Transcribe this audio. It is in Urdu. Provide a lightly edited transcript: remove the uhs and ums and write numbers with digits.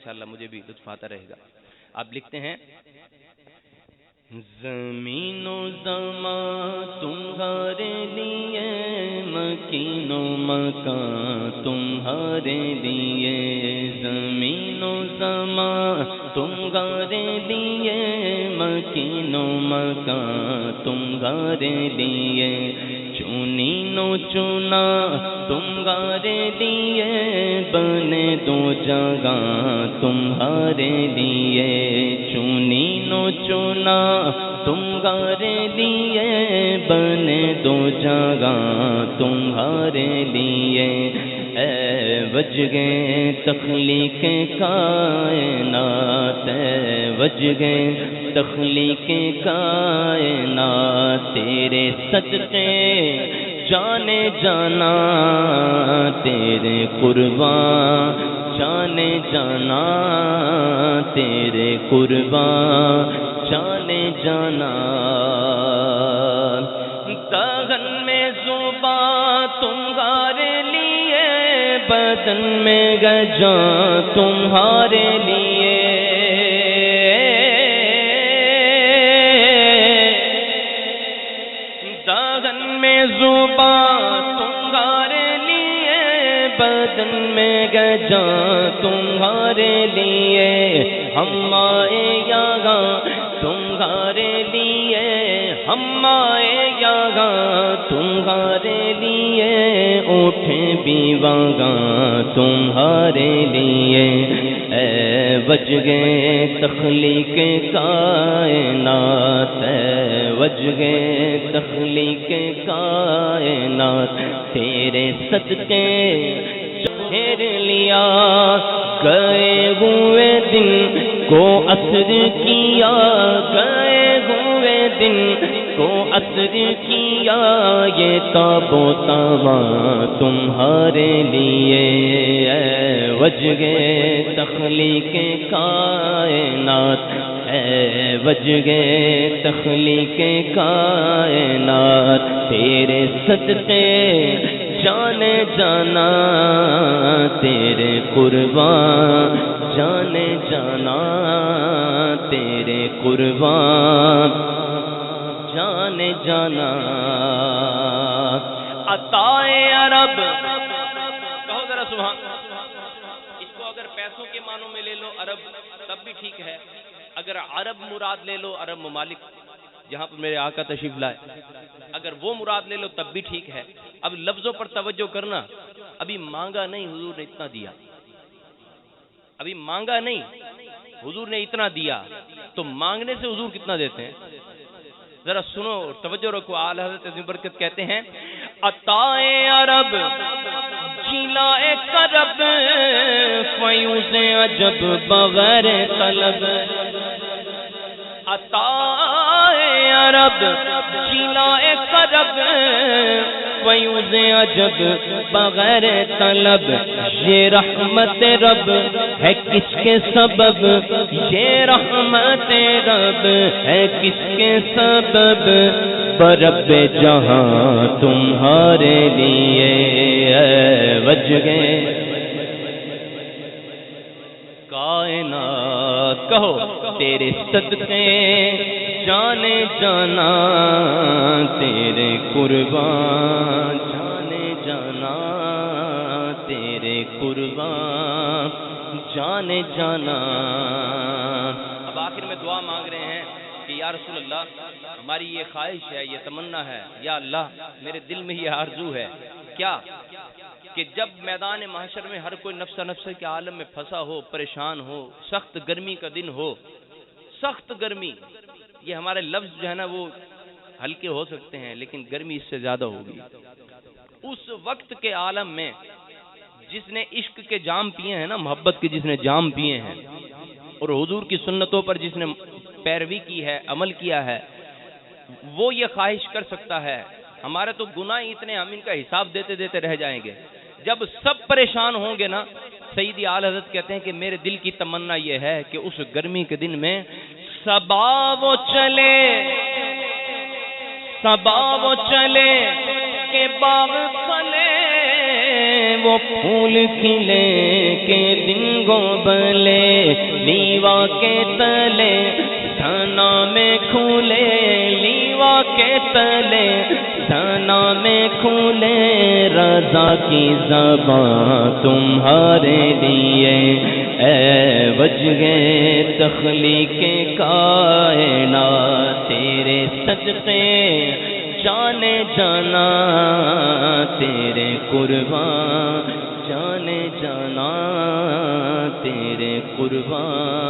انشاءاللہ مجھے بھی لطف آتا رہے گا. آپ لکھتے ہیں زمین و زمان تمہارے لیے مکین و مکان تمہارے لیے زمین و زمان تمہارے لیے مکین و مکان تمہارے لیے چنی نو چنا تمہارے لیے بنے دو جگہ تمہارے لیے چنی نو چنا تمہارے لیے بنے دو جگہ تمہارے لیے اے وجگے تخلیق کائنات اے وجگے تخلیق کائنات تیرے صدقے جانے جانا تیرے قربان جانے جانا تیرے قربان جانے جانا دہن میں زبان تمہارے لیے بدن میں گجاں تمہارے لیے دہن میں زبان تمہارے لیے بدن میں گجاں تمہارے لیے ہم آئے یہاں تمہارے لیے ہم آئے یہاں تمہارے لیے اٹھے بھی وہاں تمہارے لیے اے وجگے تخلیق کائنات اے وجگے تخلیق کائنات تیرے صدقے پھیر لیا گئے ہوئے دن کو عصر کیا گئے ہوئے دن کو عصر کیا یہ تاب و تاباں تمہارے لیے اے وجگے تخلیق کائنات اے وجگے تخلیق کائنات تیرے صدقے جانے جانا تیرے قربان جانے جانا تیرے قربان جانے جانا عطائے عرب کہو ذرا سبحان. اس کو اگر پیسوں کے معنوں میں لے لو عرب تب بھی ٹھیک ہے, اگر عرب مراد لے لو عرب ممالک جہاں پر میرے آقا تشریف لائے اگر وہ مراد لے لو تب بھی ٹھیک ہے. اب لفظوں پر توجہ کرنا, ابھی مانگا نہیں حضور نے اتنا دیا, ابھی مانگا نہیں حضور نے اتنا دیا, تو مانگنے سے حضور کتنا دیتے ہیں ذرا سنو توجہ رکھو. اعلی حضرت عظیم برکت کہتے ہیں عطائے عرب جلائے کرب فیوز عجب بغیر طلب. عطائے عرب جلائے کرب فیوز عجب بغیر طلب. یہ رحمت رب ہے کس کے سبب, یہ رحمت رب ہے کس کے سبب, برب جہاں تمہارے لیے اے وجگے کائنات کہو تیرے صدقے جانے جانا تیرے قربان جانے جانا تیرے قربان جانے جانا. اب آخر میں دعا مانگ رہے ہیں کہ یا رسول اللہ ہماری یہ خواہش ہے, یہ تمنا ہے, یا اللہ میرے دل میں یہ آرزو ہے کیا کہ جب میدان محشر میں ہر کوئی نفس نفس کے عالم میں پھنسا ہو, پریشان ہو, سخت گرمی کا دن ہو, سخت گرمی, یہ ہمارے لفظ جو ہے نا وہ ہلکے ہو سکتے ہیں لیکن گرمی اس سے زیادہ ہوگی. اس وقت کے عالم میں جس نے عشق کے جام پیے ہیں نا, محبت کے جس نے جام پیے ہیں, اور حضور کی سنتوں پر جس نے پیروی کی ہے, عمل کیا ہے, وہ یہ خواہش کر سکتا ہے. ہمارے تو گناہ اتنے, ہم ان کا حساب دیتے دیتے رہ جائیں گے. جب سب پریشان ہوں گے نا, سیدی اعلی حضرت کہتے ہیں کہ میرے دل کی تمنا یہ ہے کہ اس گرمی کے دن میں صبا وہ چلے, صبا وہ چلے کہ باغ پھلے, وہ پھول کھلے کہ دن گو بلے, لیوا کے تلے ثنا میں کھولے، لیوا کے تلے ثنا میں کھولے، رضا کی زبان تمہارے لیے اے وجہ تخلیق کائنات، تیرے صدقے جانے جانا تیرے قربان، جانے جانا تیرے قربان۔